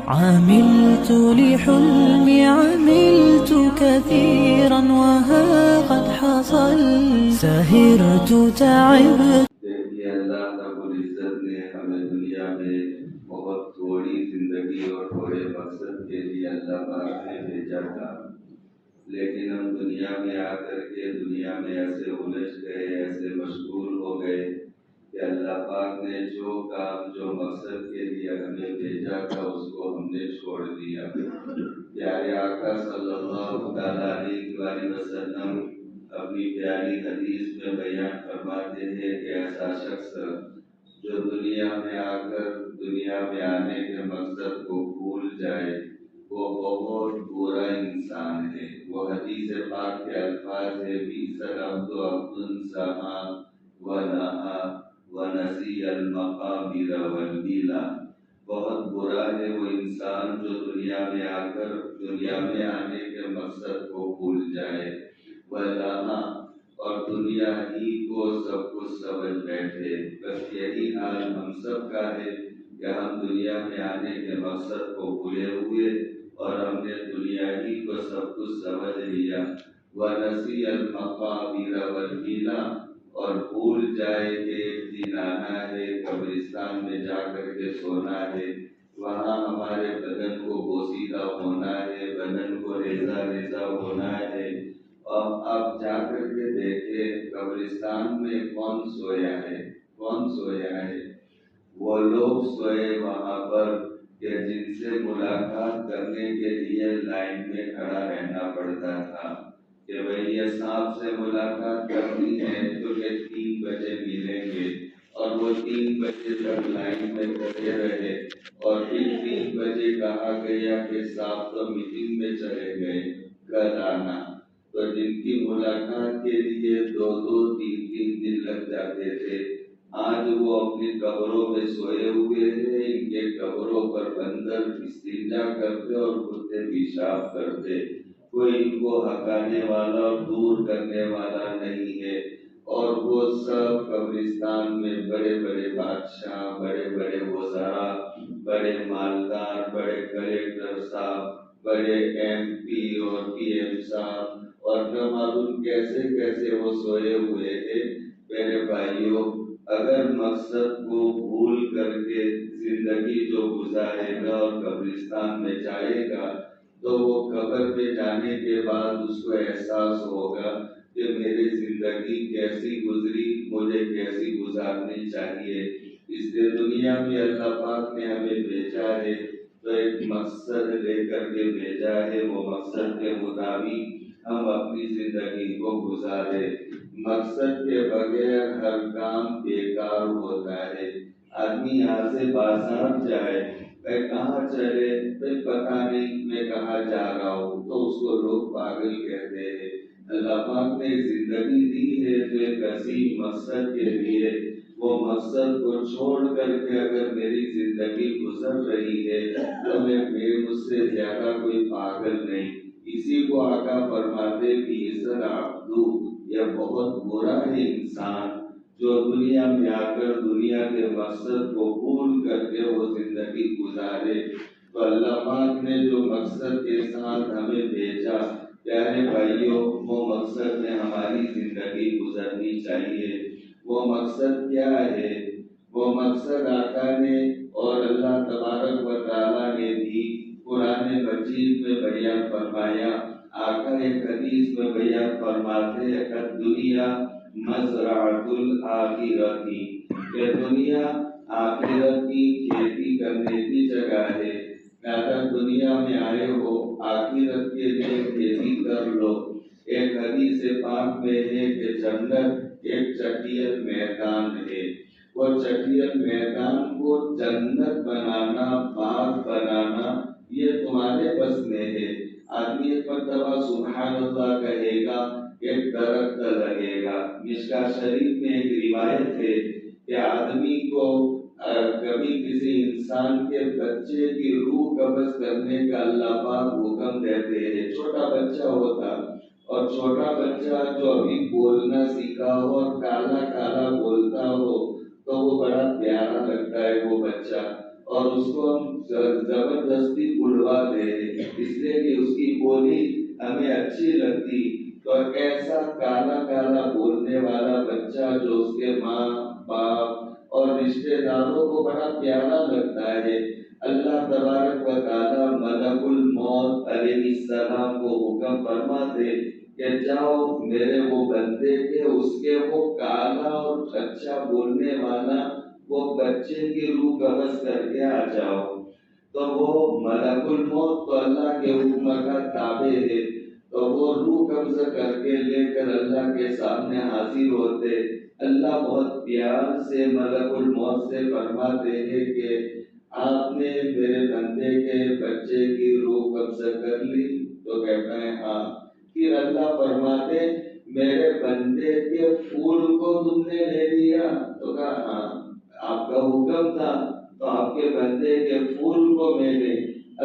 عملت لحلمي عملت كثيرا وها قد حصل سهرت تعبت. دیکھیے اللہ رب العزت نے ہمیں دنیا میں بہت تھوڑی زندگی اور تھوڑے مقصد کے لیے اللہ پاک نے بھیجا تھا، لیکن ہم دنیا میں آ کر کے دنیا میں ایسے الجھ گئے، ایسے مشغول ہو گئے کہ اللہ پاک نے جو کام جو مقصد کے لیے ہمیں بھیجا تھا اس کو ہم نے چھوڑ دیا۔ پیارے آقا صلی اللہ علیہ وآلہ وسلم اپنی پیاری حدیث میں بیان فرماتے ہیں کہ ایسا شخص جو دنیا میں آ کر دنیا میں آنے کے مقصد کو بھول جائے وہ بہت برا انسان ہے۔ وہ حدیث پاک کے الفاظ ہے بئس العبد عبد سعی ونہا ونسی المقابر والبلا۔ بہت برا ہے وہ انسان جو دنیا میں آ کر دنیا میں آنے کے مقصد کو بھول جائے، ولہا اور دنیا ہی کو سب کچھ سمجھ بیٹھے۔ بس یہی حال ہم سب کا ہے کہ ہم دنیا میں آنے کے مقصد کو بھولے ہوئے اور ہم نے دنیا ہی کو سب کچھ سمجھ لیا۔ وَنَسِيَ الْمَقَابِرَ وَالْبِلَا اور بھول جائے کہ ایک دن آنا ہے، قبرستان میں جا کر کے سونا ہے، وہاں ہمارے بدن کو بوسیدہ ہونا ہے، بدن کو ریزہ ریزہ ہونا ہے۔ اور آپ جا کر کے دیکھیں قبرستان میں کون سویا ہے، کون سویا ہے؟ وہ لوگ سوئے وہاں پر کہ جن سے ملاقات کرنے کے لیے لائن میں کھڑا رہنا پڑتا تھا کہ بھئی یہ صاحب سے ملاقات کرنی ہے تو یہ 3 بجے ملیں گے، اور وہ 3 بجے تک لائن میں کھڑے رہے اور پھر 3 بجے کہا گیا کہ صاحب تو میٹنگ میں چلے گئے، کل آنا۔ تو جن کی ملاقات کے لیے 2-2 3-3 دن لگ جاتے تھے، آج وہ اپنی قبروں میں سوئے ہوئے ہیں، ان کے قبروں پر بندر استنجا کرتے اور کتے پیشاب کرتے، کوئی ان کو ہٹانے والا اور دور کرنے والا نہیں ہے۔ اور وہ سب قبرستان میں بڑے بڑے بادشاہ، بڑے بڑے وزراء، بڑے مالدار، بڑے کلیکٹر صاحب، بڑے MP اور PM صاحب اور نہ معلوم کیسے کیسے وہ سوئے ہوئے ہیں۔ میرے بھائیوں، اگر مقصد کو بھول کر کے زندگی جو گزارے گا اور قبرستان میں جائے گا تو وہ قبر میں جانے کے بعد اس کو احساس ہوگا کہ میری زندگی کیسی گزری، مجھے کیسی گزارنی چاہیے۔ اس لیے دنیا میں اللہ پاک نے ہمیں بھیجا ہے تو ایک مقصد لے کر کے بھیجا ہے، وہ مقصد کے مطابق ہم اپنی زندگی کو گزارے۔ مقصد کے بغیر ہر کام بیکار ہوتا ہے۔ آدمی یہاں سے بازار جائے، میں کہاں چلے، میں پتہ نہیں میں کہاں جا رہا ہوں، تو اس کو لوگ پاگل کہتے ہیں۔ اللہ پاک نے زندگی دی ہے تو ایک عظیم مقصد کے لیے، وہ مقصد کو چھوڑ کر کے اگر میری زندگی گزر رہی ہے تو میں مجھ سے زیادہ کوئی پاگل نہیں۔ اسی کو آقا فرماتے کہ اسر عبدو، یہ بہت برا ہے انسان جو دنیا میں آ کر دنیا کے مقصد کو بھول کر کے وہ زندگی گزارے۔ تو اللہ پاک نے جو مقصد کے ساتھ ہمیں بھیجا، پیارے بھائیوں، وہ مقصد میں ہماری زندگی گزرنی چاہیے۔ وہ مقصد کیا ہے؟ وہ مقصد آقا نے اور اللہ تبارک و تعالیٰ نے بھی قرآن مجید میں بیان فرمایا۔ آقا ایک حدیث میں بیان فرماتے ہیں کہ دنیا مزرعۃ الآخرۃ، کہ دنیا آخرت کی کھیتی کرنے کی جگہ ہے۔ اگر دنیا میں آئے ہو آخرت کے لیے کھیتی کر لو۔ ایک حدیث پاک میں ہے کہ جنت ایک چٹیل میدان ہے، وہ چٹیل میدان کو جنت بنانا، باغ بنانا، یہ تمہارے بس میں ہے۔ آدمی ایک مرتبہ سبحان اللہ کہے گا، ایک درخت لگے گا۔ مشکاہ شریف میں ایک روایت ہے کہ آدمی کو کبھی کسی انسان کے بچے کی روح قبض کرنے کا اللہ پاک حکم دیتے ہیں۔ چھوٹا بچہ ہوتا اور چھوٹا بچہ جو ابھی بولنا سیکھا ہو اور کالا کالا بولتا ہو تو وہ بڑا پیارا لگتا ہے وہ بچہ، اور اس کو ہم زبردستی بلواتے ہیں، اس لیے کہ اس کی بولی ہمیں اچھی لگتی، تو ایسا کالا کالا بولنے والا بچہ جو اس کے ماں باپ اور رشتے داروں کو بڑا پیارا لگتا ہے، اللہ تبارک و تعالیٰ ملک الموت علیہ السلام کو حکم فرماتے کہ جاؤ میرے وہ بندے کے اس کے وہ کالا اور اچھا بولنے والا وہ بچے کی روح قبض کر کے آ جاؤ۔ تو وہ ملک الموت تو اللہ کے حکم کا تابع ہے، تو وہ روح قبض کر کے لے کر اللہ کے سامنے حاضر ہوتے۔ اللہ بہت پیار سے ملک الموت سے فرماتے ہیں کہ آپ نے میرے بندے کے بچے کی روح قبض کر لی؟ تو کہتا ہے ہاں۔ پھر اللہ فرماتے میرے بندے کے پھول کو تم نے لے لیا؟ تو کہا ہاں، آپ کا حکم تھا تو آپ کے بندے کے پھول کو میں نے۔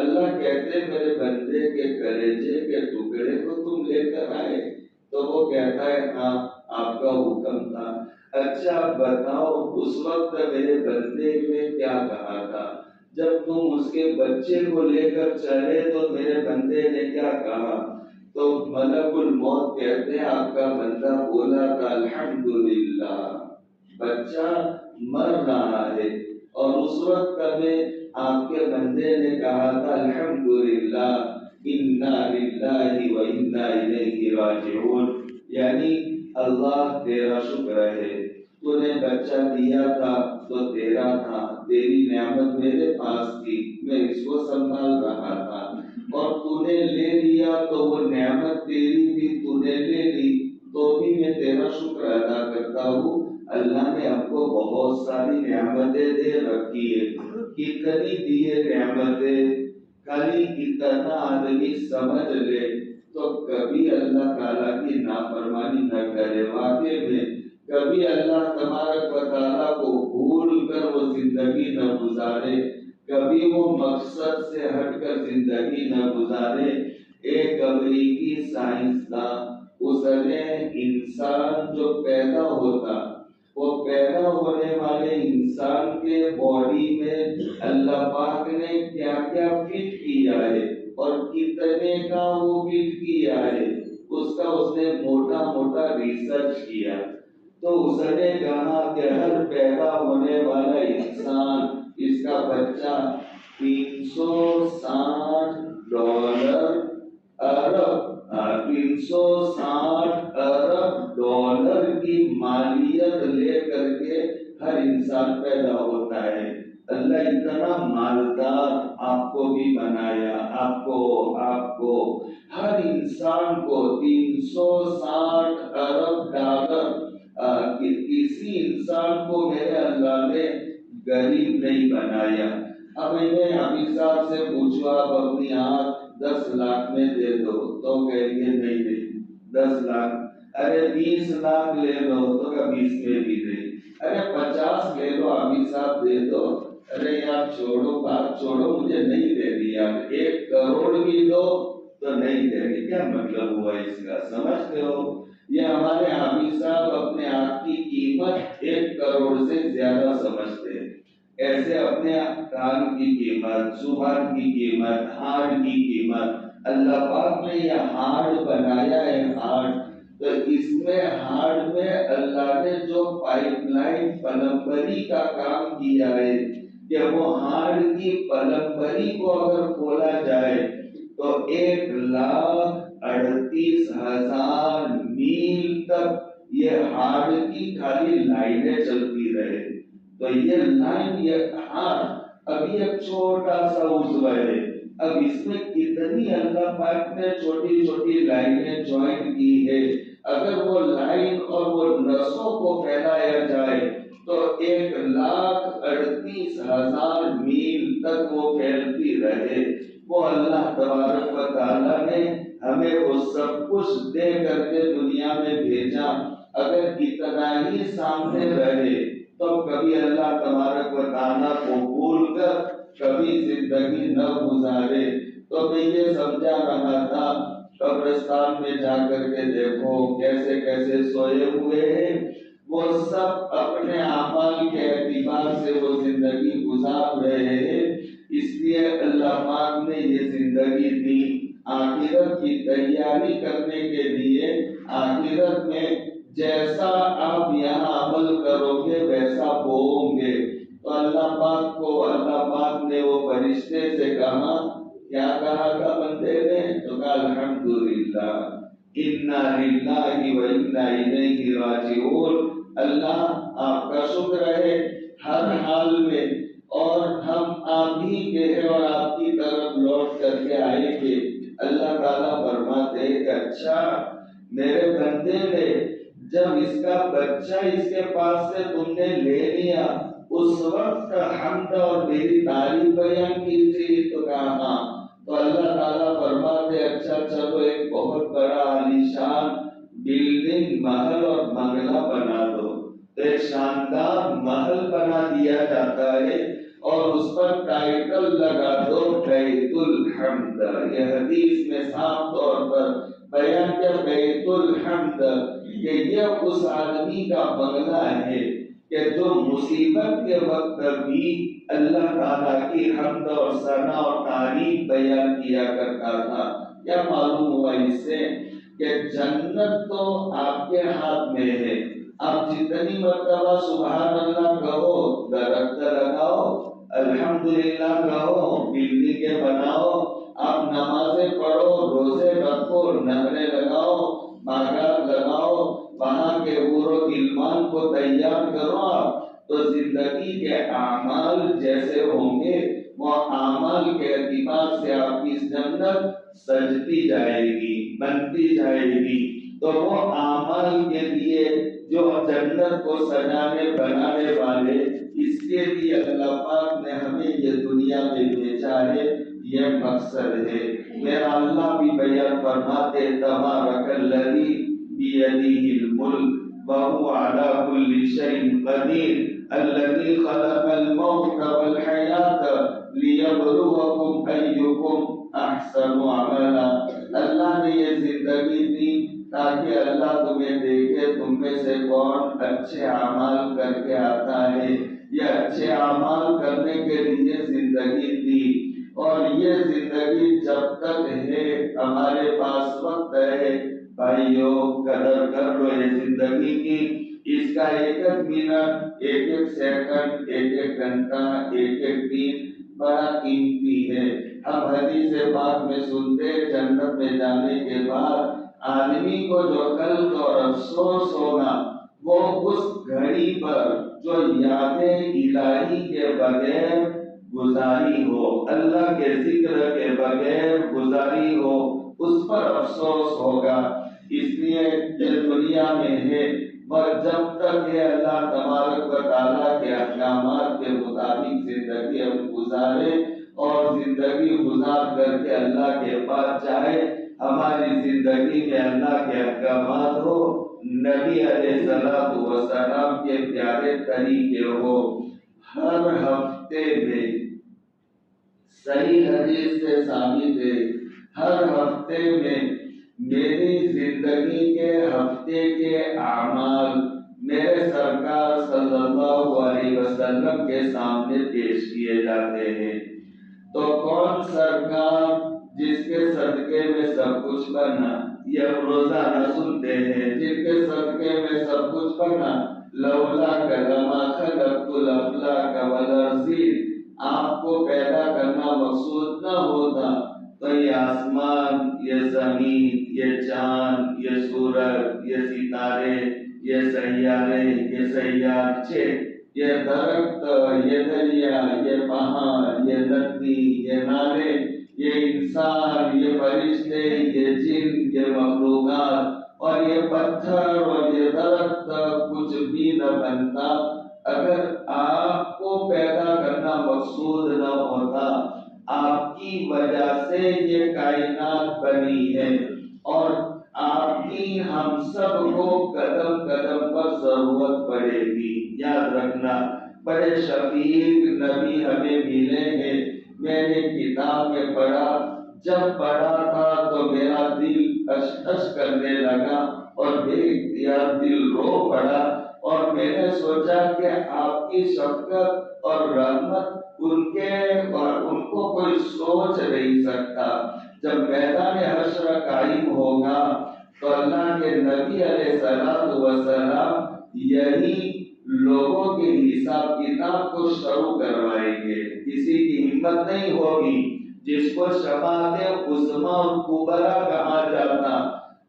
اللہ کہتے میرے بندے کے کلیجے کے ٹکڑے کو تم لے کر آئے؟ تو وہ کہتا ہے ہاں، آپ کا حکم تھا۔ اچھا بتاؤ اس وقت میرے بندے نے کیا کہا تھا؟ جب تم اس کے بچے کو لے کر چلے تو میرے بندے نے کیا کہا؟ تو ملک الموت کہتے ہیں آپ کا بندہ بولا تھا الحمدللہ، بچہ مر رہا ہے، اور اس وقت میں آپ کے بندے نے کہا تھا الحمدللہ انا للہ و انا الیہ راجعون، یعنی اللہ تیرا شکر ہے، تو نے بچہ دیا تھا تو تیرا تھا، تیری نعمت میرے پاس تھی، میں اس کو سنبھال رہا تھا، اور تو نے لے لیا تو وہ نعمت تیری بھی تو نے لے لی، تو بھی میں تیرا شکر ادا کرتا ہوں۔ اللہ نے ہم کو بہت ساری نعمتیں دے رکھی ہے، کتنی دی ہے نعمتیں، خالی اتنا آدمی سمجھ لے تو کبھی اللہ تعالیٰ کی نافرمانی نہ کرے۔ واقعی میں کبھی اللہ تبارک و تعالیٰ کو بھول کر وہ زندگی نہ گزارے، کبھی وہ مقصد سے ہٹ کر زندگی نہ گزارے۔ ایک امریکی سائنسداں، اس نے انسان جو پیدا ہوتا، وہ پیدا ہونے والے انسان کے باڈی میں اللہ پاک نے کیا کیا فٹ کیا ہے اور کتنے کا وہ فٹ کیا ہے، اس کا اس نے موٹا موٹا ریسرچ کیا، تو اس نے کہا کہ ہر پیدا ہونے والا انسان، اس کا بچہ $360 ارب کی مالیت لے کر کے ہر انسان پیدا ہوتا ہے۔ اللہ اتنا مالدار آپ کو بھی بنایا، آپ کو ہر انسان کو $360 کسی انسان کو میرے اللہ نے غریب نہیں بنایا۔ اب میں حبیب صاحب سے پوچھو آپ اپنی آنکھ 10 لاکھ میں دے دو تو کہیں گے نہیں 10 لاکھ، ارے 20 لاکھ لے لو تو کہ 20 میں بھی نہیں، ارے 50 لے لو حبیب صاحب دے دو، ارے یار چھوڑو بات چھوڑو مجھے نہیں دینی یار، 1 کروڑ بھی دو تو نہیں دینی۔ کیا مطلب ہوا اس کا؟ سمجھتے ہو؟ یہ ہمارے حبیب صاحب اپنے آپ کی قیمت 1 کروڑ سے زیادہ سمجھتے ہیں۔ ایسے اپنے کان کی قیمت، زبان کی قیمت، ہارٹ کی قیمت، اللہ پاک نے یہ ہارٹ بنایا ہے، ہارٹ، تو اس میں ہارٹ میں اللہ نے جو پائپ لائن پلمبری کا کام کیا ہے کہ وہ ہارٹ کی پلمبری کو اگر کھولا جائے تو 1,38,000 میل تک یہ ہارٹ کی خالی لائنیں چلتی رہے، تو یہ لائن یہ ہارٹ ابھی ایک چھوٹا سا عضو ہے، اب اس میں کتنی اللہ پاک نے چھوٹی چھوٹی لائنیں جوائن کی ہے، اگر وہ لائن اور وہ نسوں کو پھیلایا جائے تو 1,38,000 میل تک وہ پھیلتی رہے۔ وہ اللہ تبارک و تعالیٰ نے ہمیں وہ سب کچھ دے کر کے دنیا میں بھیجا، اگر اتنا ہی سامنے رہے تو کبھی اللہ تبارک و تعالیٰ کو بھول کر کبھی زندگی نہ گزارے۔ تو میں یہ سمجھا رہا تھا قبرستان میں جا کر کے دیکھو کیسے کیسے سوئے ہوئے ہیں، وہ سب اپنے اعمال کے اعتبار سے وہ زندگی گزار رہے ہیں، اس لیے اللہ پاک نے یہ زندگی دی آخرت کی تیاری کرنے کے لیے۔ آخرت میں جیسا آپ یہاں عمل کرو گے ویسا بوؤ گے۔ تو اللہ پاک نے وہ فرشتے سے کہا، کیا کہا تھا بندے نے؟ تو کہا الحمدللہ انا للہ و انا الیہ راجعون۔ اللہ آپ کا شکر ہے ہر حال میں، اور ہم آپ ہی کے ہیں اور آپ کی طرف لوٹ کر کے آئیں گے۔ اللہ تعالیٰ فرماتے ہیں کہ اچھا میرے بندے نے جب اس کا بچہ اس کے پاس سے تم نے لے لیا اس وقت حمد اور میری تعریف بیان کی تھی؟ تو کہا ہاں۔ تو اللہ تعالیٰ فرماتے اچھا چلو ایک بہت بڑا عالیشان بلڈنگ محل اور بنگلہ بنا دو۔ تو ایک شاندار محل بنا دیا جاتا ہے اور اس پر ٹائٹل لگا دو بیت الحمد۔ یہ حدیث میں صاف طور پر بیان کیا بیت الحمد کہ یہ اس آدمی کا بنگلہ ہے کہ جو مصیبت کے وقت بھی اللہ تعالیٰ کی حمد اور ثنا اور تعریف بیان کیا کرتا تھا۔ کیا معلوم ہوا اس سے کہ جنت تو آپ کے ہاتھ میں ہے۔ آپ جتنی مرتبہ سبحان اللہ کہو، درخت لگاؤ، الحمدللہ کہو، بلڈنگیں بناؤ، آپ نمازیں پڑھو، روزے رکھو، نہریں لگاؤ، باغات لگاؤ، وہاں کے حور و غلمان کو تیار کرو آپ، تو زندگی کے اعمال جیسے ہوں گے وہ اعمال کے اعتبار سے آپ کی جنت سجتی جائے گی، بنتی جائے گی۔ تو وہ اعمال کے لیے جو جنت کو سجانے بنانے والے، اس کے لیے اللہ پاک نے ہمیں یہ دنیا میں بھیجا ہے، یہ مقصد ہے۔ میرا اللہ بھی بیان فرماتے تبارک الذی بیدہ الملک وهو على كل شيء قدير الذي خلق الموت والحياة ليبلوكم أيكم أحسن عملا۔ اللہ نے یہ زندگی دی تاکہ اللہ تمہیں دیکھے تم میں سے کون اچھے اعمال کر کے آتا ہے۔ یہ اچھے اعمال کرنے کے لیے زندگی دی، اور یہ زندگی جب تک ہے ہمارے پاس وقت ہے بھائیو قدر کر لو یہ زندگی کی۔ اس کا ایک ایک منٹ، ایک ایک سیکنڈ، ایک ایک گھنٹہ، ایک ایک دن بڑا قیمتی ہے۔ ہم حدیث پاک میں سنتے جنت میں جانے کے بعد آدمی کو جو قلق اور افسوس ہوگا وہ اس گھڑی پر جو یادیں الہی کے بغیر گزاری ہو، اللہ کے ذکر کے بغیر گزاری ہو، اس پر افسوس ہوگا۔ اس لیے یہ دنیا میں ہے، پر جب تک یہ اللہ تبارک و تعالیٰ کے احکامات کے مطابق زندگی ہم گزارے اور زندگی گزار کر کے اللہ کے پاس جائے، ہماری زندگی میں اللہ کے احکامات ہو، نبی علیہ الصلوۃ والسلام کے پیارے طریقے ہو۔ ہر ہفتے میں صحیح حدیث سے ثابت ہے، ہر ہفتے میں میری زندگی کے ہفتے کے اعمال میرے سرکار صلی اللہ علیہ وسلم کے سامنے پیش کیے جاتے ہیں۔ تو کون سرکار جس کے صدقے میں سب کچھ بنا؟ یہ روزانہ سنتے ہیں، جن کے صدقے میں سب کچھ بنا۔ لولا لما خلقت الافلاک والارضین، آپ کو پیدا کرنا مقصود نہ ہوتا تو یہ آسمان، یہ زمین، یہ چاند، یہ سورج، یہ ستارے، یہ سیارے، یہ سیارچے، یہ درخت، یہ دریا، یہ پہاڑ، یہ ندی، یہ نالے، یہ انسان، یہ فرشتے، یہ جن، یہ مخلوقات اور یہ پتھر اور یہ درخت کچھ بھی نہ بنتا اگر آپ کو پیدا کرنا مقصود نہ ہوتا۔ آپ کی وجہ سے یہ کائنات بنی ہے اور آپ کی ہم سب کو قدم قدم پر ضرورت پڑے گی۔ یاد رکھنا، بڑے شفیق نبی ہمیں ملے ہیں۔ میں نے کتاب میں پڑھا، جب پڑھا تھا تو میرا دل اشش کرنے لگا اور بے اختیار دل رو پڑا، اور میں نے سوچا کہ آپ کی شفقت اور رحمت ان کو کوئی سوچ نہیں سکتا۔ جب میدان حشر قائم ہوگا تو اللہ کے نبی علیہ السلام یہی لوگوں کے حساب کتاب کو شروع کروائیں گے۔ کسی کی ہمت نہیں ہوگی جس کو شفاعت عظمی اور کبریٰ کہا جاتا،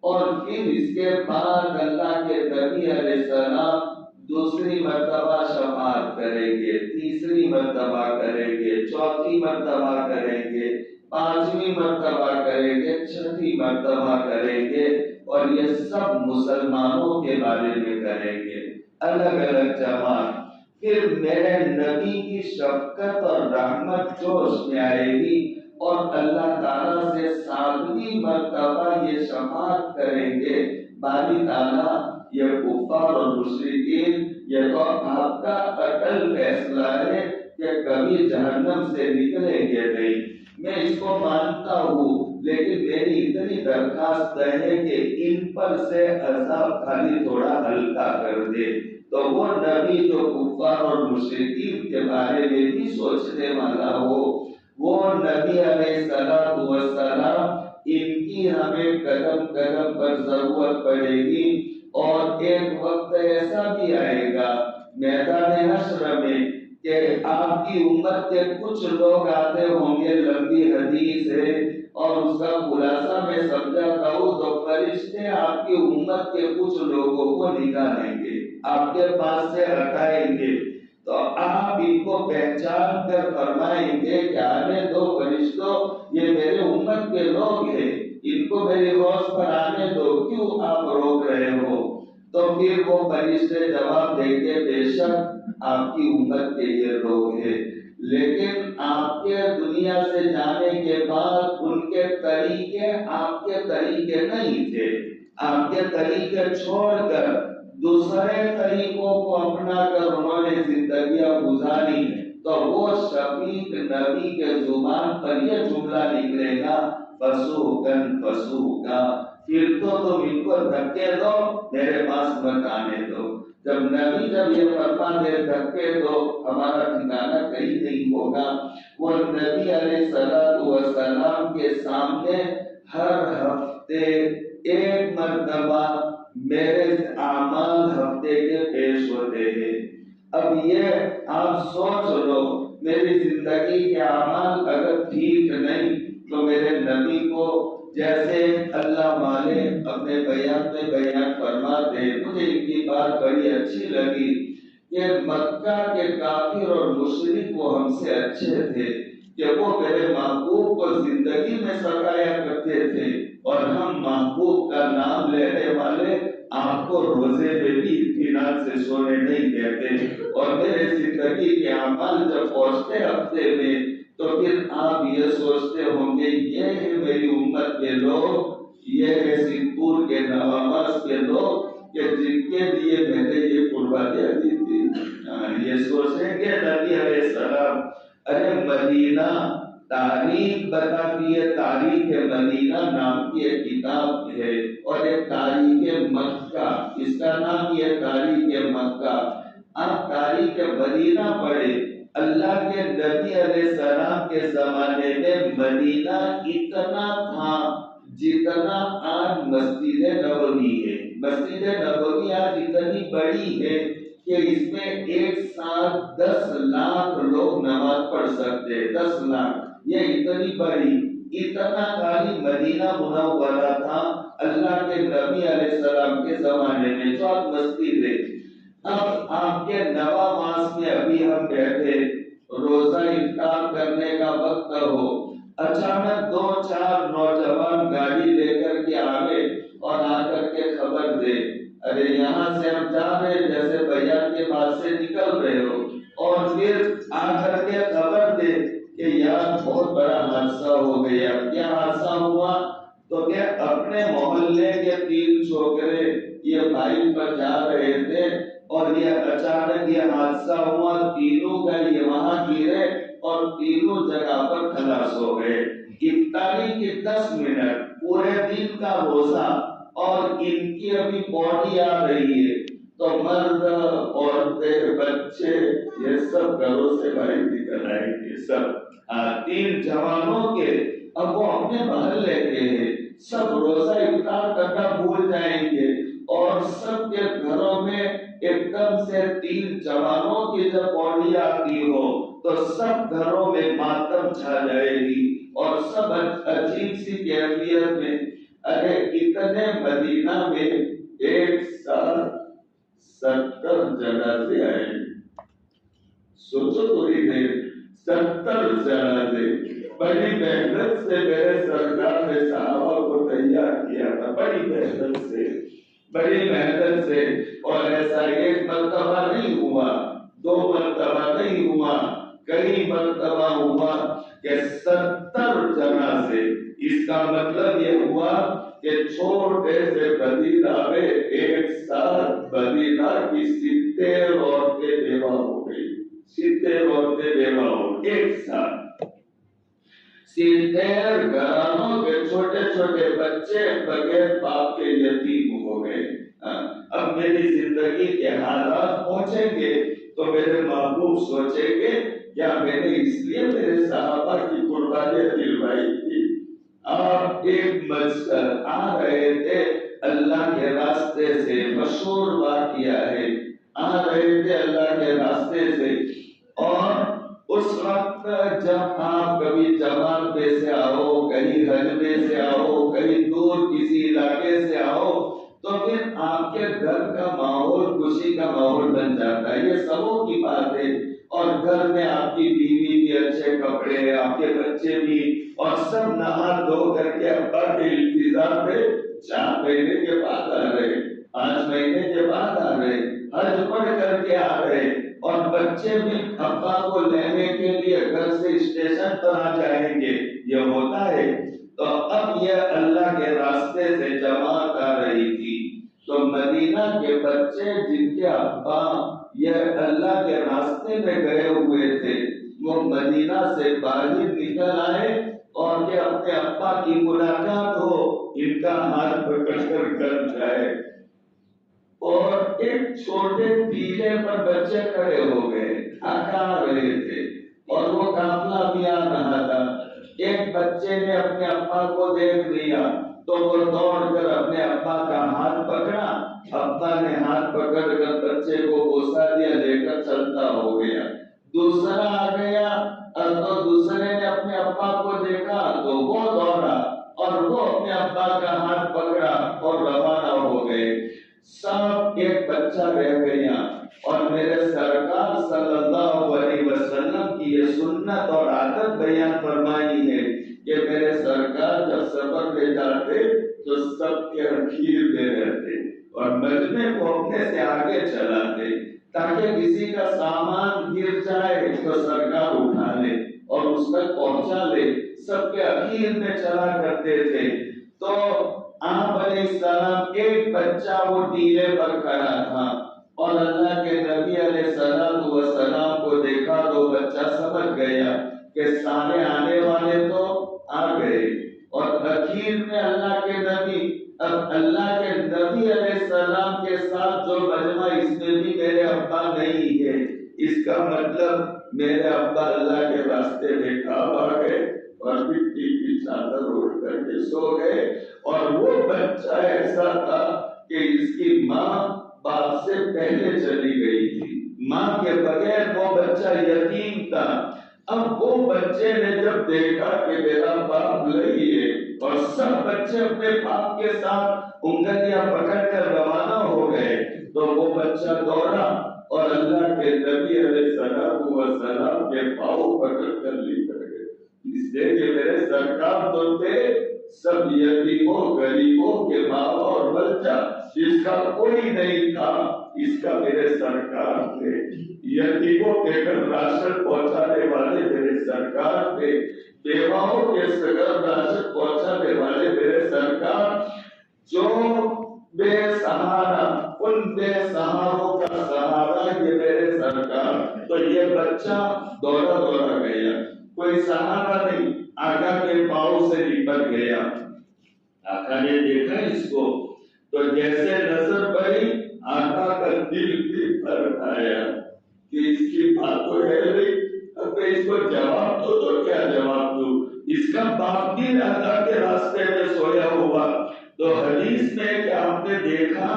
اور پھر اس کے بعد اللہ کے نبی علیہ السلام دوسری مرتبہ شفاعت کریں گے، تیسری مرتبہ کریں گے، چوتھی مرتبہ کریں گے، پانچویں مرتبہ کریں گے، چھٹی مرتبہ کریں گے، اور یہ سب مسلمانوں کے بارے میں کریں گے، الگ الگ جماعت۔ پھر میرے نبی کی شفقت اور رحمت جوش میں آئے گی اور اللہ تعالیٰ سے 7ویں مرتبہ یہ شفاعت کریں گے، باری تعالیٰ یہ کفار اور مشرکین یہ تو آپ کا اٹل فیصلہ ہے کہ کبھی جہنم سے نکلیں گے نہیں، میں اس کو مانتا ہوں، لیکن میری اتنی درخواست ہے کہ ان پر سے عذاب خالی تھوڑا ہلکا کر دے۔ تو وہ نبی جو کفار اور مشرکین کے بارے میں بھی سوچنے والا ہو، وہ نبی علیہ السلام، ان کی ہمیں قدم قدم پر ضرورت پڑے گی، اور ایک وقت ایسا بھی آئے گا میدان حشر میں کہ آپ کی امت کے کچھ لوگ آتے ہوں گے، لمبی حدیث ہے اور اس کا خلاصہ میں سمجھا کہوں تو فرشتے آپ کی امت کے کچھ لوگوں کو نکالیں گے، آپ کے پاس سے ہٹائیں گے، تو آپ ان کو پہچان کر فرمائیں گے کہ آنے دو فرشتوں، یہ میرے امت کے لوگ ہیں، ان کو میری روز پر آنے دو، کیوں آپ روک رہے ہو؟ تو پھر وہ فرشتے جواب دیں گے بے شک آپ کی امت کے یہ لوگ ہیں، لیکن آپ کے دنیا سے جانے کے بعد ان کے طریقے آپ کے طریقے نہیں تھے، آپ کے طریقے چھوڑ کر دوسرے طریقوں کو اپنا کر انہوں نے زندگیاں گزاری، تو وہ شفیق نبی کے زبان پر یہ جملہ نکلے گا فسوقاً فسوقا، پھر تو تم ان کو دھکے دو، میرے پاس مت آنے دو۔ جب نبی یہ فرما دے دھکے دو، ہمارا ٹھکانہ کہیں نہیں ہوگا، وہ نبی علیہ السلام کے سامنے ہر ہفتے ایک مرتبہ میرے اعمال ہفتے کے پیش ہوتے ہیں۔ اب یہ آپ سوچ لو، میری زندگی کے اعمال اگر ٹھیک نہیں تو میرے نبی کو جیسے اللہ والے اپنے بیان میں بیان فرماتے ہیں، مجھے ان کی بات بڑی اچھی لگی کہ مکہ کے کافر اور مشرک وہ ہم سے اچھے تھے کہ وہ میرے محبوب کو زندگی میں ستایا کرتے تھے، اور ہم محبوب کا نام لینے والے آپ کو روزے میں بھی اطمینان سے سونے نہیں دیتے، اور میرے زندگی کے اعمال جب پہنچتے ہفتے میں تو پھر آپ یہ سوچتے ہوں گے یہ ہے میری امت کے لوگ، یہ ہے سنگپور کے نواباز کے لوگ کہ جن کے لیے میں نے یہ قربانیاں دی تھی، یہ سوچیں گے نبی علیہ السلام۔ ارے مدینہ تاریخ بتاتی ہے، تاریخ مدینہ نام کی ایک کتاب ہے، اور ایک تاریخ مکہ، اس کا نام یہ تاریخ مکہ۔ آپ تاریخ مدینہ پڑھیں، اللہ کے نبی علیہ السلام کے زمانے میں مدینہ اتنا تھا جتنا آج مسجد نبوی ہے۔ مسجد نبوی آج اتنی بڑی ہے کہ اس میں ایک ساتھ 10 لاکھ لوگ نماز پڑھ سکتے، 10 لاکھ، یہ اتنی بڑی، اتنا خالی مدینہ منورہ تھا اللہ کے نبی علیہ السلام کے زمانے میں، جو آج مسجد ہے۔ اب آپ کے نواں ماس میں ابھی ہم بیٹھے، روزہ افطار کرنے کا وقت ہو، اچانک 2-4 نوجوان گاڑی لے کر کے آگے اور آ کر کے خبر دے، ارے یہاں سے ہم جا رہے، جیسے بیان کے بعد سے نکل رہے ہو، اور پھر آ کر کے خبر دے کہ یار بہت بڑا حادثہ ہو گیا۔ کیا حادثہ ہوا؟ تو کہ اپنے محلے کے 3 چھوکرے یہ بائک پر جا رہے تھے اور یہ اچانک یہ حادثہ ہوا، تینوں کا یہ وہاں گرے اور تینوں جگہ پر خلاص ہو گئے۔ افطاری کے 10 منٹ، پورے دن کا روزہ، اور ان کی ابھی باڈی آ رہی ہے، تو مرد عورتیں بچے یہ سب گھروں سے باہر نکل آئیں گے سب 3 جوانوں کے اب وہ اپنے محلے کے ہیں سب روزہ افطار کرنا بھول جائیں گے اور سب کے گھروں میں ایک دم سے 3 جوانوں کی جب بوڑھی آتی ہو تو سب گھروں میں ماتم چھا جائے گی اور سب عجیب سی کیفیت میں ارے اتنے مدینہ میں ایک ساتھ 70 جنازے آئے سوچو تھوڑی دیر 70 جنازے بڑی محنت سے میرے سرکار نے صحابہ کو تیار کیا تھا بڑی محنت سے اور ایسا ایک مرتبہ نہیں ہوا 2 مرتبہ نہیں ہوا کئی مرتبہ ہوا کہ 70 جنازے اس کا مطلب یہ ہوا کہ چھوٹے سے مدینہ میں ایک ساتھ مدینہ کی 70 عورتیں بیوہ ہو گئی 70 عورتیں بیوہ ہو ایک ساتھ 70 گھرانوں کے چھوٹے چھوٹے بچے بغیر باپ کے یتیم ہو گئے اب میری زندگی کے حالات پہنچیں گے تو میرے محبوب سوچیں گے کیا میں نے اس لیے میرے صحابہ کی قربانیاں دلوائی تھی آپ ایک مجلس آ رہے تھے اللہ کے راستے سے مشہور واقعہ ہے آ رہے تھے اللہ کے راستے سے اور اس وقت جب آپ کبھی جمال پہ سے آؤ کہیں رجبے سے آؤ کہیں دور کسی علاقے سے آؤ تو پھر آپ کے گھر کا ماحول خوشی کا ماحول بن جاتا ہے یہ سبوں کی بات ہے اور گھر میں آپ کی بیوی بھی اچھے کپڑے آپ کے بچے بھی اور سب نہا دھو کر کے ابا کے انتظار میں 4 مہینے کے بعد آ رہے 5 مہینے کے بعد آ رہے حج پڑھ کر کے آ رہے اور بچے بھی ابا کو لینے کے لیے گھر سے اسٹیشن پر آ جائیں گے یہ ہوتا ہے تو اب یہ اللہ کے راستے سے جماعت آ رہی تھی تو مدینہ کے بچے جن کے ابا یہ اللہ کے راستے میں گئے ہوئے تھے وہ مدینہ سے باہر نکل آئے اور کہ اپنے ابا کی ملاقات ہو ان کا ہاتھ پکڑ کر جائے اور ایک چھوٹے ٹیلے پر بچے کھڑے ہو گئے تھکا رہے تھے اور وہ قافلہ بھی آ رہا تھا ایک بچے نے اپنے ابا کو دیکھ لیا تو وہ دوڑ کر اپنے ابا کا ہاتھ پکڑا ابا نے ہاتھ پکڑ کر بچے کو بوسا دیا لے کر چلتا ہو گیا دوسرا آ گیا تو دوسرے نے اپنے ابا کو دیکھا تو وہ دوڑا اور وہ اپنے ابا کا ہاتھ پکڑا اور روانہ ہو گئے سب ایک بچہ رہ گیا اور میرے سرکار صلی اللہ علیہ وسلم کی یہ سنت اور عادت بیان فرمائی ہے کہ میرے سرکار جب سفر پہ جاتے تو سب کے اخیر میں رہتے اور مجمع کو اپنے سے آگے چلاتے تاکہ کسی کا سامان گر جائے تو سرکار اٹھا لے اور اس تک پہنچا لے سب کے اخیر میں چلا کرتے تھے تو آپ علیہ السلام ایک بچہ وہ ٹیلے پر کھڑا تھا اور اللہ کے نبی علیہ السلام کو دیکھا تو بچہ سمجھ گیا کہ سارے آنے والے تو آ گئے اور اخیر میں اللہ کے نبی اب اللہ کے نبی علیہ السلام کے ساتھ جو مجمع اس میں بھی میرے ابا نہیں ہے اس کا مطلب میرے ابا اللہ کے راستے میں کعب آ گئے اور مٹی کی چادر اوڑھ کر کے سو گئے اور وہ بچہ ایسا تھا کہ اس کی ماں باپ سے پہلے چلی گئی تھی ماں کے بغیر وہ بچہ یتیم تھا اب وہ بچے نے جب دیکھا کہ میرا باپ نہیں ہے اور سب بچے اپنے باپ کے ساتھ انگلیاں پکڑ کر روانہ ہو گئے تو وہ بچہ دوڑا اور اللہ کے نبی علیہ السلام کے پاؤں پکڑ کر لے کر گئے اس لیے کہ میرے سرکار تو تھے سب یتیموں غریبوں کے ماں اور بچہ جس کا کوئی نہیں تھا اس کا میرے سرکار تھے یتیموں کے گھر راشن پہنچانے والے میرے سرکار تھے بیواؤں کے گھر راشن پہنچانے والے میرے سرکار جو بے سہارا ان بے سہاروں کا سہارا یہ میرے سرکار تو یہ بچہ دوڑا دوڑا گیا کوئی سہارا نہیں آقا کے پاؤں سے لپٹ گیا آقا نے دیکھا اس کو تو جیسے نظر پڑی آقا کا دل بھی بھر آیا کہ اس کی بات تو ہے نہیں، اب میں اس کو جواب دو تو کیا جواب دوں؟ اس کا باپ بھی اللہ کے راستے میں سویا ہوا۔ تو حدیث میں کہ آپ نے دیکھا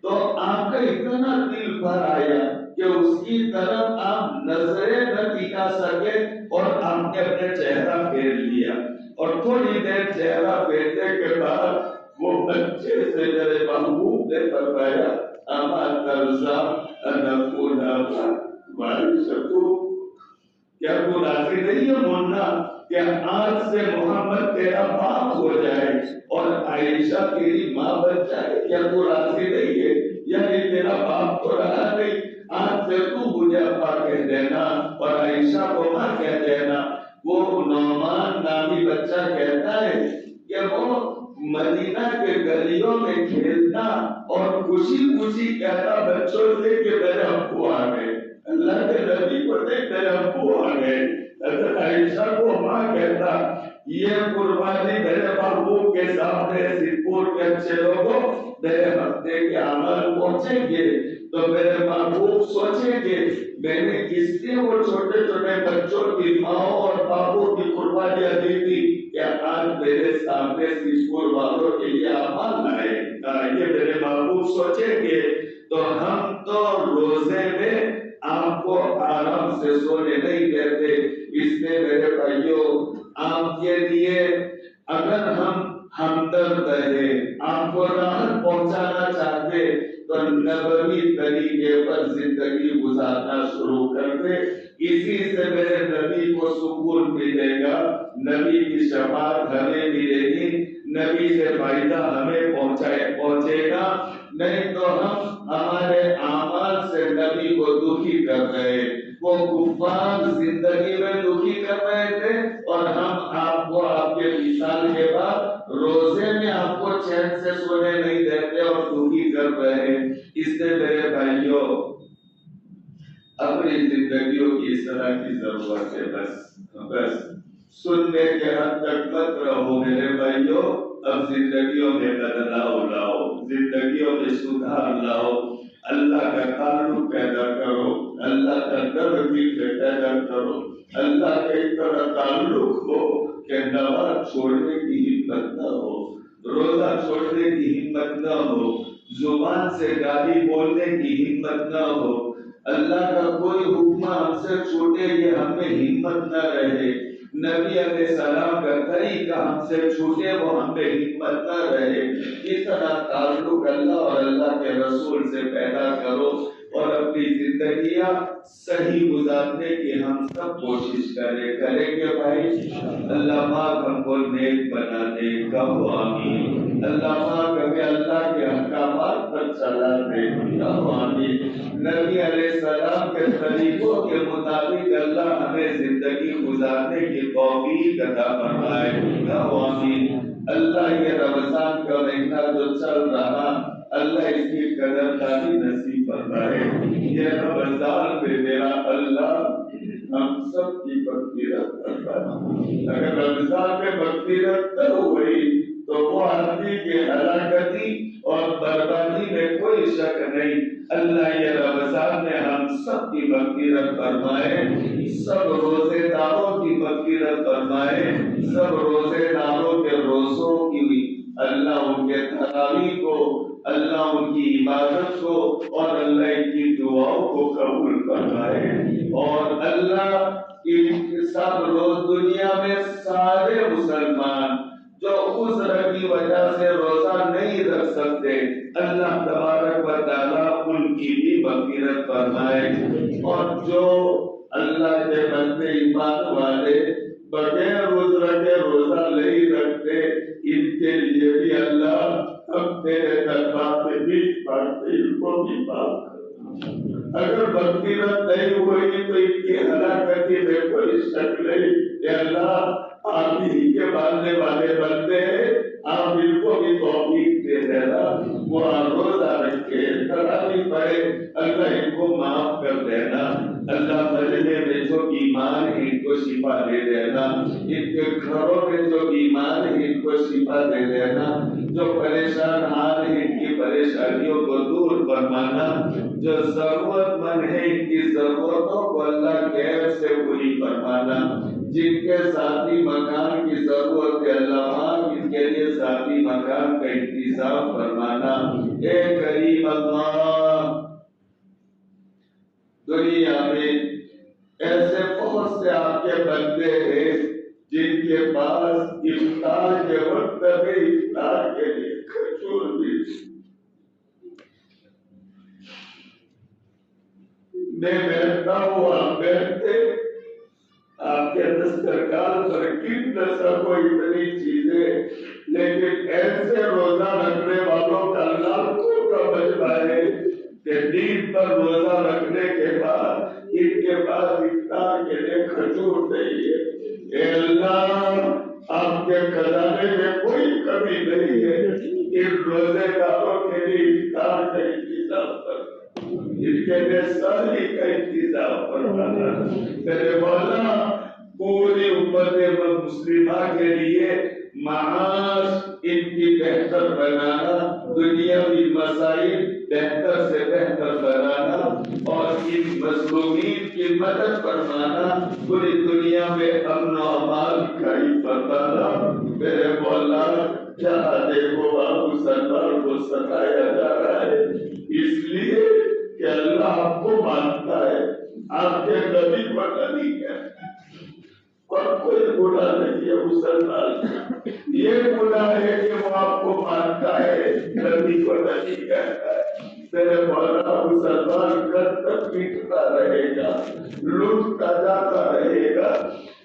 تو آپ کا اتنا دل بھر آیا کہ اس کی طرف آپ نظریں نہ ٹکا سکے اور آپ نے اپنے چہرہ پھیر لیا، اور تھوڑی دیر چہرہ پھیرنے کے بعد وہ بچے سے میرے محبوب نے فرمایا اما ترضا ان اکون ابا وارثہ، کیا تو راضی نہیں ہے مونا کہ آج سے محمد تیرا باپ ہو جائے اور عائشہ تیری ماں بن جائے؟ کیا تو راضی نہیں ہے؟ یعنی تیرا باپ تو رہا نہیں، آج سے تو مجھے ابا کہہ دینا اور عائشہ کو ماں کہہ دینا۔ وہ نعمان نامی بچہ کہتا ہے کہ وہ مدینہ کے گلیوں میں کھیلتا اور خوشی خوشی کہتا بچوں سے کہ میرے ابو آ گئے، اللہ کے نبی کو دیکھ میرے ابو آ گئے۔ حضرت عائشہ کو ماں کہتا یہ قربانی میرے محبوب کے سامنے سپور کے اچھے لوگوں میرے ہفتے کے عمل پہنچیں گے تو میرے محبوب سوچیں گے میں نے کس لیے وہ چھوٹے چھوٹے بچوں کی ماں اور باپوں کی قربانیاں دی تھی کہ آج میرے سامنے سپور والوں کے لیے عمل لائے۔ یہ میرے محبوب سوچیں گے تو ہم تو روزے میں آپ کو آرام سے سونے نہیں دیتے، اس لیے میرے بھائیوں آپ کے لیے اگر ہم ہمدرد رہے، آپ کو راحت پہنچانا چاہتے تو نبوی طریقے پر زندگی گزارنا شروع کر دے، اسی سے میرے نبی کو سکون ملے گا، نبی کی شفاعت ہمیں ملے گی، نبی سے فائدہ ہمیں پہنچے گا۔ نہیں تو ہم ہمارے اعمال سے نبی کو دکھی کر رہے، وہ کفار زندگی میں دکھی کر رہے تھے اور ہم آپ کو آپ کے وصال کے بعد روزے میں آپ کو چین سے سونے نہیں دیتے اور دکھی کر رہے۔ اس سے میرے بھائیوں اپنی زندگیوں کی اس طرح کی ضرورت ہے، بس سننے کے حد تک مت رہو میرے بھائیوں، اب زندگیوں میں بدلاؤ لاؤ، زندگیوں میں سدھار لاؤ، اللہ کا تعلق پیدا کرو، اللہ کا ڈر بھی پیدا کرو، اللہ کا اس طرح تعلق ہو کہ نماز چھوڑنے کی ہمت نہ ہو، روزہ چھوڑنے کی ہمت نہ ہو، زبان سے گالی بولنے کی ہمت نہ ہو، اللہ کا کوئی حکم ہم سے چھوٹے یہ ہمیں ہمت نہ رہے، نبی علیہ السلام کا طریقہ ہم سے چھوٹے وہ ہمیں ہمت نہ رہے۔ اس طرح تعلق اللہ اور اللہ کے رسول سے پیدا کرو اور اپنی زندگیاں صحیح گزارنے کی ہم سب کوشش کریں گے بھائی۔ اللہ پاک ہم کو نیک بنا دے، کہو آمین۔ اللہ پاک ہمیں اللہ کے احکامات پر چلا دے، کہو آمین۔ نبی علیہ السلام کے طریقوں کے مطابق اللہ ہمیں زندگی گزارنے کی توفیق عطا فرمائے، کہو آمین۔ اللہ یہ رمضان کا مہینہ جو چل رہا اللہ اس کی قدر دانی نصیب فرمائے۔ یہ رمضان میں میرا اللہ ہم سب کی مغفرت فرمائے۔ اگر رمضان میں مغفرت نہ ہوئی تو وہ آدمی کی ہلاکتی اور بربادی میں کوئی شک نہیں۔ اللہ یہ رمضان میں ہم سب کی مغفرت فرمائے، سب روزے داروں کی مغفرت فرمائے، سب روزے داروں کے روزوں کی اللہ ان کے تراویح کو، اللہ ان کی عبادت کو اور اللہ ان کی دعاؤں کو قبول فرمائے، اور اللہ ان سب روز دنیا میں سارے مسلمان جو عذر کی وجہ سے روزہ نہیں رکھ سکتے اللہ تبارک و تعالیٰ ان کی بھی مغفرت فرمائے، اور جو اللہ کے بندے ایمان والے بغیر عذر کے روزہ نہیں رکھتے ان کے لیے بھی اللہ ہم تیرے دربار میں بھیک مانگتے ان کو بھی معاف کر۔ اگر مغفرت نہیں ہوئی تو ان کی ہلاکتی میں کوئی شک نہیں کہ اللہ آپ ہی کے ماننے والے بندے ہیں، آپ ان کو بھی توفیق دے دینا، وہ روزہ رکھے تراویح پڑھے، اللہ ان کو معاف کر دینا، اللہ مجمع میں جو ایمان ہے ان کو شفا دے دینا، ان کے گھروں میں جو ایمان ہے ان کو شفا دے دینا، جو پریشان حال ہے ان کی پریشانیوں کو دور فرمانا، جو ضرورت مند ہے ان کی ضرورتوں کو اللہ غیب سے پوری فرمانا، جن کے ذاتی مکان کی ضرورت ہے اللہ پاک ان کے لیے ذاتی مکان کا انتظام فرمانا۔ اے کریم اللہ، دنیا میں ایسے بہت سے آپ کے بندے ہیں جن کے پاس افطار کے وقت میں افطار کے لیے کھجور بھی میں بیٹھتا ہوں، آپ بیٹھتے، آپ کے دسترخوان پر کن نسل کو اتنی چیزیں، لیکن ایسے روزہ رکھنے والوں کا لاکھوں کا مجمع ہے کہ دین پر روزہ رکھنے کے بعد ان کے پاس افطار کے لیے کھجور نہیں ہے۔ اے اللہ، آپ کے خزانے میں کوئی کمی نہیں ہے، ان روزے داروں کے لیے افطار کا انتظام کر، ان کے لیے سالی کا انتظام فرمانا۔ میرے مولا، پوری امت مسلمہ کے لیے معاش ان کی بہتر بنانا، دنیاوی مسائل بہتر سے بہتر بنانا اور ان مظلومین کی مدد فرمانا، پوری دنیا میں امن و امان قائم فرمانا۔ میرے مولا، جہاں دیکھو ابو سرور کو ستایا جا رہا ہے، اس لیے کہ اللہ آپ کو مانتا ہے، آپ کے نبی کو نبی کہتا ہے، اور کوئی گناہ نہیں ہے مسلمان، یہ گناہ ہے کہ وہ آپ کو مانتا ہے، نبی کو نبی کہتا ہے۔ میرے مولا، مسلمان کب تک مٹتا رہے گا، لٹتا جاتا رہے گا،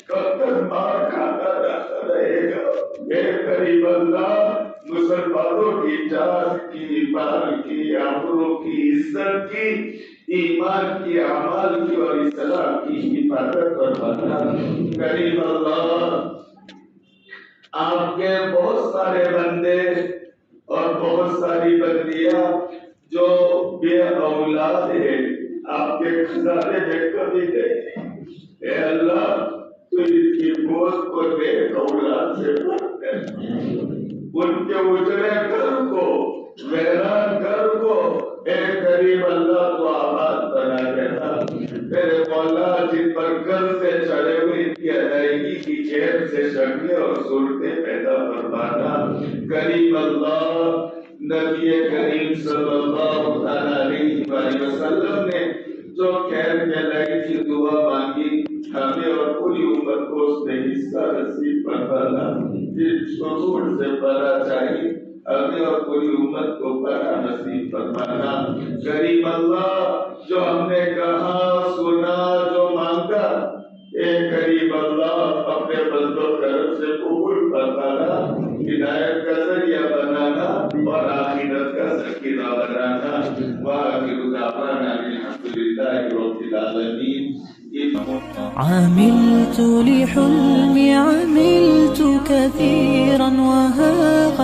کب تک مار کھاتا جاتا رہے گا؟ اے کریم اللہ، مسلمانوں کی جان کی، مال کی، آبرو کی، عزت کی، ایمان کی، اعمال کی اور اسلام کی حفاظت فرمانا۔ کریم اللہ، آپ کے بہت سارے بندے اور بہت ساری بندیاں جو بے اولاد ہیں، آپ کے خزانے میں کبھی نہیں۔ اے اللہ، تو ان کی موت کو نیک اولاد سے بھر کر، ان کے اجڑے گھر کو، ویران گھر کو اے کریم اللہ تو آباد بنا دینا۔ میرے مولا، جن پر قرض سے چڑھے ہوئے ان کی ادائیگی کی جیب سے شکلیں اور صورتیں پیدا فرمانا۔ کریم اللہ، نبی کریم صلی اللہ علیہ وسلم نے جو خیر کے لائق کی دعا مانگی، ہمیں اور پوری امت کو اس میں حصہ نصیب فرمانا۔ جس شعور سے پڑھنا چاہیے، ہمیں اور پوری امت کو پڑھنا نصیب فرمانا۔ کریم اللہ، جو ہم نے کہا، سنا، جو مانگا، اے کریم اللہ اپنے بندوں کرم سے قبول فرمانا، ہدایت کا ذریعہ بنانا اور آخرت کا ذخیرہ بنانا۔ وآخر دعوانا الحمدللہ رب العالمین۔ عملت لحلمي عملت كثيرا وها